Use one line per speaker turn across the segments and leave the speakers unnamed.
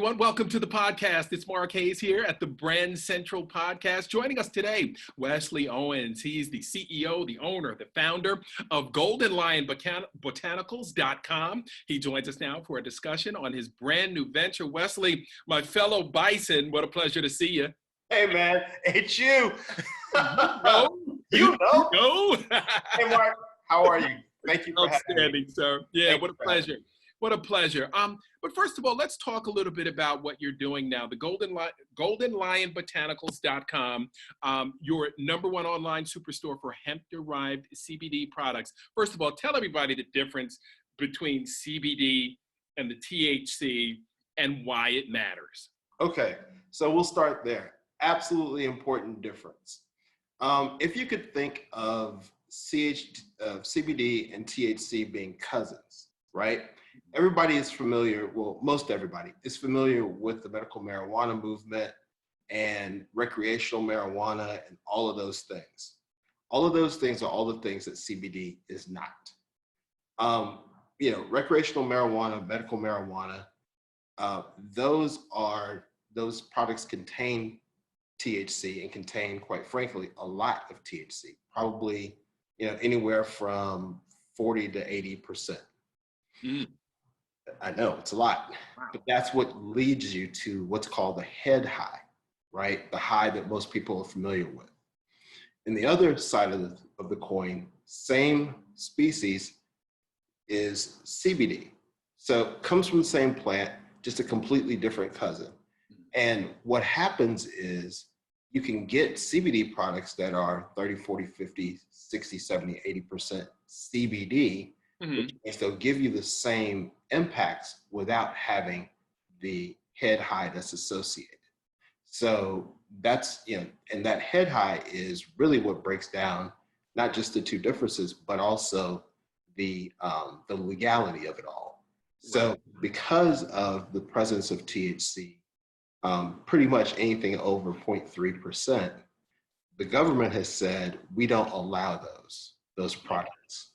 everyone. Welcome to the podcast. It's Mark Hayes here at the Brand Central Podcast. Joining us today, Wesley Owens. He's the CEO, the owner, the founder of Golden Lion Botanicals.com. He joins us now for a discussion on his brand new venture. Wesley, my fellow bison, what a pleasure to see you.
Hey, man, it's you.
No.
You know.
No.
Hey, Mark, how are you? Thank you for having me.
Outstanding, sir. Yeah,
Thank
what a
you for
pleasure. What a pleasure. But first of all, let's talk a little bit about what you're doing now. The Golden Lion Botanicals.com, your number one online superstore for hemp-derived CBD products. First of all, tell everybody the difference between CBD and the THC and why it matters.
Okay, so we'll start there. Absolutely important difference. If you could think of CBD and THC being cousins, right? Everybody is familiar, well, most everybody is familiar with the medical marijuana movement and recreational marijuana and all of those things. All of those things are all the things that CBD is not. Recreational marijuana, medical marijuana, those products contain THC and contain, quite frankly, a lot of THC, probably, anywhere from 40 to 80%.
Mm.
I know it's a lot,
Wow.
but that's what leads you to what's called the head high, right? The high that most people are familiar with. And the other side of the coin, same species, is CBD. So it comes from the same plant, just a completely different cousin. And what happens is you can get CBD products that are 30, 40, 50, 60, 70, 80% CBD, which means they'll give you the same impacts without having the head high that's associated. So that's, and that head high is really what breaks down not just the two differences, but also the legality of it all. So because of the presence of THC, pretty much anything over 0.3%, the government has said we don't allow those products.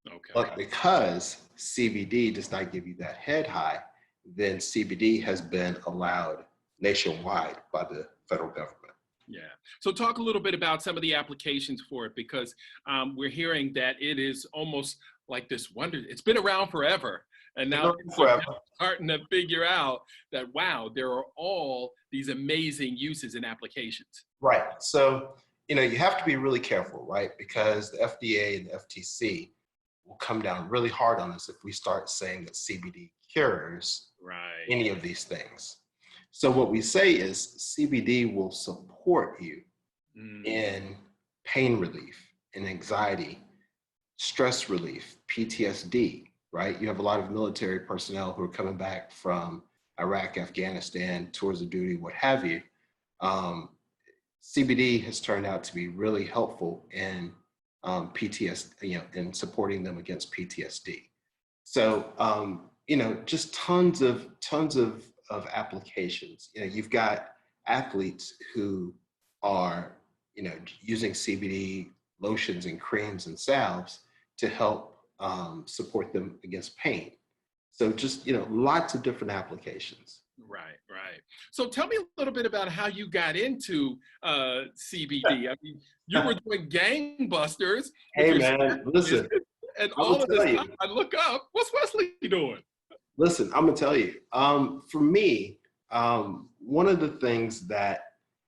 Okay.
But because CBD does not give you that head high, then CBD has been allowed nationwide by the federal government.
Yeah. So talk a little bit about some of the applications for it, because we're hearing that it is almost like this wonder. It's been around forever. And now we're starting to figure out that, wow, there are all these amazing uses and applications.
Right. So, you have to be really careful, right? Because the FDA and the FTC will come down really hard on us if we start saying that CBD cures any of these things. So what we say is CBD will support you in pain relief, in anxiety, stress relief, PTSD, right? You have a lot of military personnel who are coming back from Iraq, Afghanistan, tours of duty, what have you. CBD has turned out to be really helpful in PTSD, in supporting them against PTSD. So, just tons of applications. You've got athletes who are, using CBD lotions and creams and salves to help support them against pain. So just, lots of different applications.
Right. So tell me a little bit about how you got into CBD. I mean, you were doing gangbusters.
Hey, man, listen.
And all of this time, I look up, what's Wesley doing?
Listen, I'm going to tell you. For me, one of the things that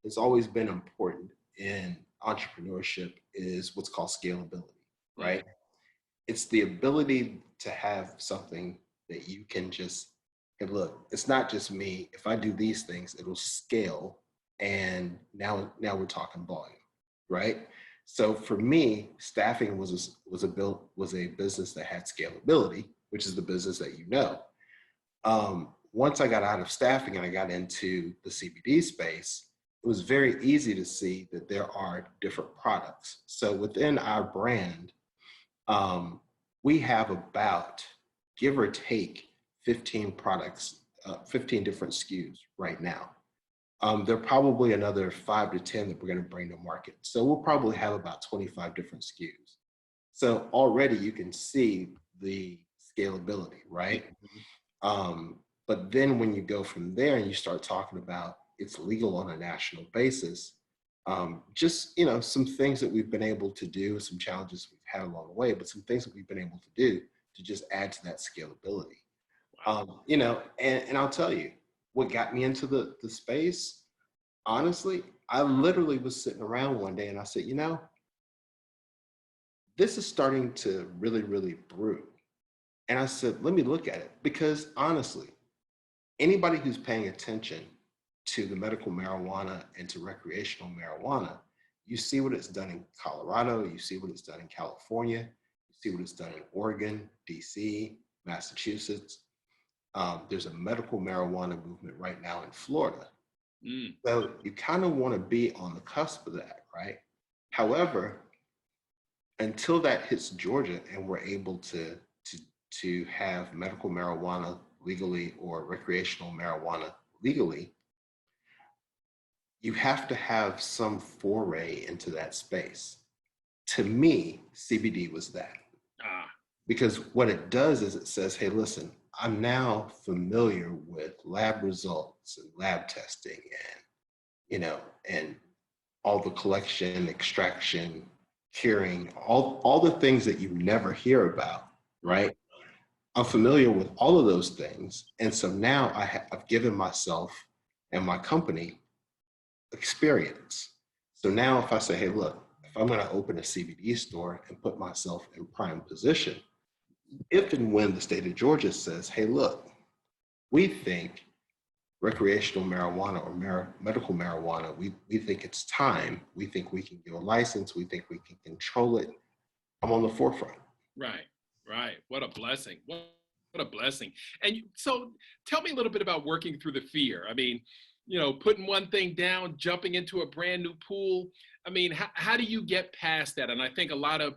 has always been important in entrepreneurship is what's called scalability, right? It's the ability to have something that you can just, and look, it's not just me. If I do these things, it'll scale. And now we're talking volume, right? So for me, staffing was a business that had scalability, which is the business that once I got out of staffing and I got into the CBD space, it was very easy to see that there are different products. So within our brand, we have about, give or take, 15 products, 15 different SKUs right now. There are probably another 5 to 10 that we're going to bring to market. So we'll probably have about 25 different SKUs. So already you can see the scalability, right? But then when you go from there and you start talking about it's legal on a national basis, just, some things that we've been able to do, some challenges we've had along the way, but some things that we've been able to do to just add to that scalability. And I'll tell you, what got me into the space, honestly, I literally was sitting around one day and I said, this is starting to really, really brew. And I said, let me look at it, because honestly, anybody who's paying attention to the medical marijuana and to recreational marijuana, you see what it's done in Colorado, you see what it's done in California, you see what it's done in Oregon, DC, Massachusetts. There's a medical marijuana movement right now in Florida. So you kind of want to be on the cusp of that, right? However, until that hits Georgia and we're able to have medical marijuana legally or recreational marijuana legally, you have to have some foray into that space. To me, CBD was that. Because what it does is it says, hey, listen, I'm now familiar with lab results and lab testing and all the collection, extraction, curing, all the things that you never hear about, right? I'm familiar with all of those things. And so now I've given myself and my company experience. So now if I say, hey, look, if I'm going to open a CBD store and put myself in prime position, if and when the state of Georgia says, hey, look, we think recreational marijuana or medical marijuana, we think it's time, we think we can give a license, we think we can control it, I'm on the forefront.
Right. What a blessing. What a blessing. And so tell me a little bit about working through the fear. I mean, putting one thing down, jumping into a brand new pool. I mean, how do you get past that? And I think a lot of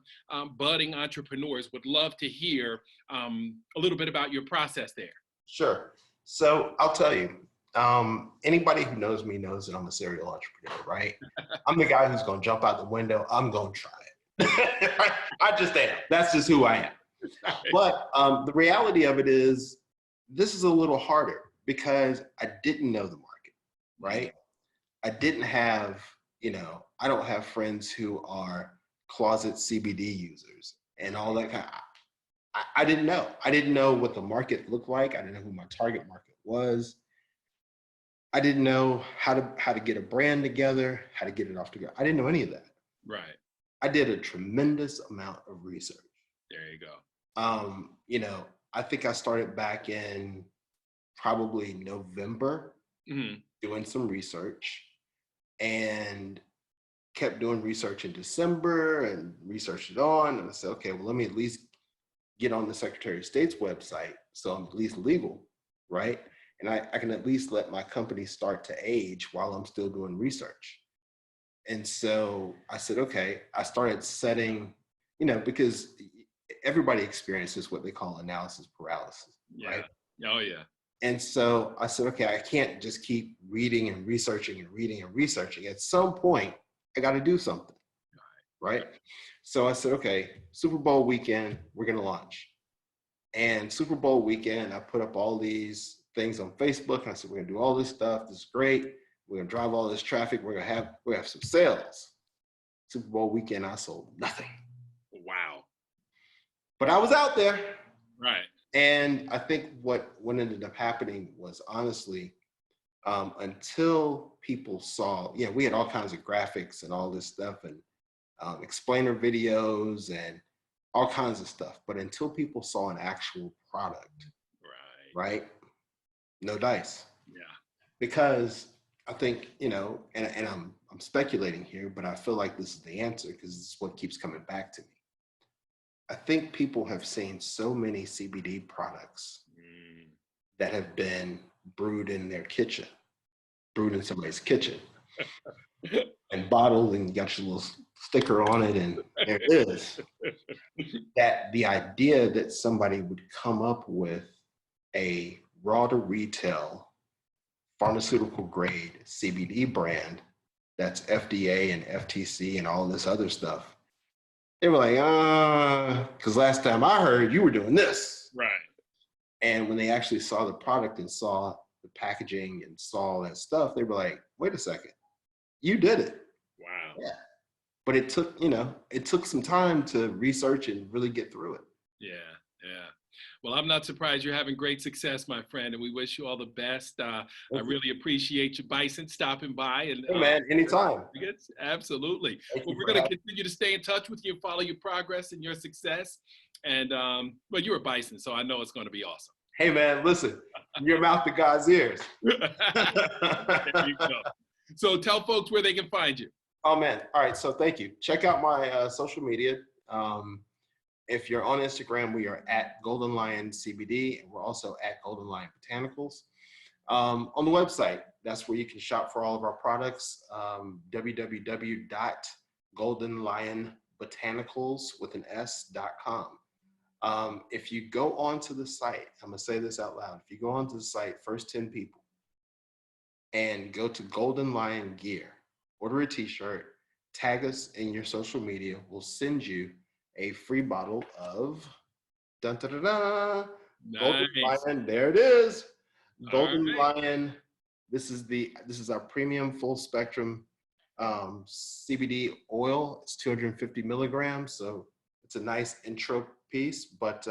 budding entrepreneurs would love to hear a little bit about your process there.
Sure. So I'll tell you, anybody who knows me knows that I'm a serial entrepreneur, right? I'm the guy who's going to jump out the window. I'm going to try it. I just am. That's just who I am. But the reality of it is, this is a little harder because I didn't know the market, right? I didn't have, I don't have friends who are closet CBD users and all that kind of, I didn't know. I didn't know what the market looked like. I didn't know who my target market was. I didn't know how to get a brand together, how to get it off together. I didn't know any of that.
Right.
I did a tremendous amount of research.
There you go.
I think I started back in probably November doing some research, and kept doing research in December and researched it on. And I said, okay, well, let me at least get on the Secretary of State's website so I'm at least legal, right? And I can at least let my company start to age while I'm still doing research. And so I said, okay, I started setting, because everybody experiences what they call analysis paralysis, right?
Oh, yeah.
And so I said, okay, I can't just keep reading and researching and reading and researching. At some point, I got to do something, right? So I said, okay, Super Bowl weekend, we're going to launch. And Super Bowl weekend, I put up all these things on Facebook. And I said, we're going to do all this stuff. This is great. We're going to drive all this traffic. We're going to have some sales. Super Bowl weekend, I sold nothing.
Wow.
But I was out there.
Right.
And I think what ended up happening was, honestly, until people saw, we had all kinds of graphics and all this stuff and explainer videos and all kinds of stuff. But until people saw an actual product, right? No dice.
Yeah.
Because I think, and I'm speculating here, but I feel like this is the answer because it's what keeps coming back to me. I think people have seen so many CBD products that have been brewed in their kitchen, brewed in somebody's kitchen, and bottled, and you got your little sticker on it, and there it is. That the idea that somebody would come up with a raw to retail pharmaceutical grade CBD brand that's FDA and FTC and all this other stuff, they were like, because last time I heard you were doing this.
Right.
And when they actually saw the product and saw the packaging and saw all that stuff, they were like, wait a second, you did it.
Wow.
Yeah. But it took, it took some time to research and really get through it.
Yeah, yeah. Well, I'm not surprised you're having great success, my friend, and we wish you all the best. I really appreciate you, Bison, stopping by. And
Hey, man, anytime.
Absolutely.
Thank
Well,
you
we're
for
going to
having
continue to stay in touch with you and follow your progress and your success. And, well, you're a Bison, so I know it's going to be awesome.
Hey, man, listen, from your mouth to God's ears.
There you go. So tell folks where they can find you.
Oh, man. All right. So thank you. Check out my social media. If you're on Instagram, we are at Golden Lion CBD, and we're also at Golden Lion Botanicals. On the website, that's where you can shop for all of our products, www.goldenlionbotanicals.com. If you go onto the site, I'm going to say this out loud. If you go onto the site, first 10 people, and go to Golden Lion Gear, order a t-shirt, tag us in your social media, we'll send you a free bottle of Golden Lion. There it is. Golden Lion. This is our premium full spectrum CBD oil. It's 250 milligrams, so it's a nice intro piece. But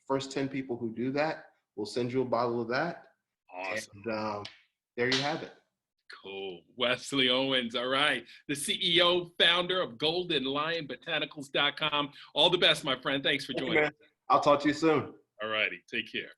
first 10 people who do that, we'll send you a bottle of that.
Awesome.
And there you have it.
Cool. Wesley Owens. All right. The CEO, founder of GoldenLionBotanicals.com. All the best, my friend. Thanks for joining.
I'll talk to you soon.
All righty. Take care.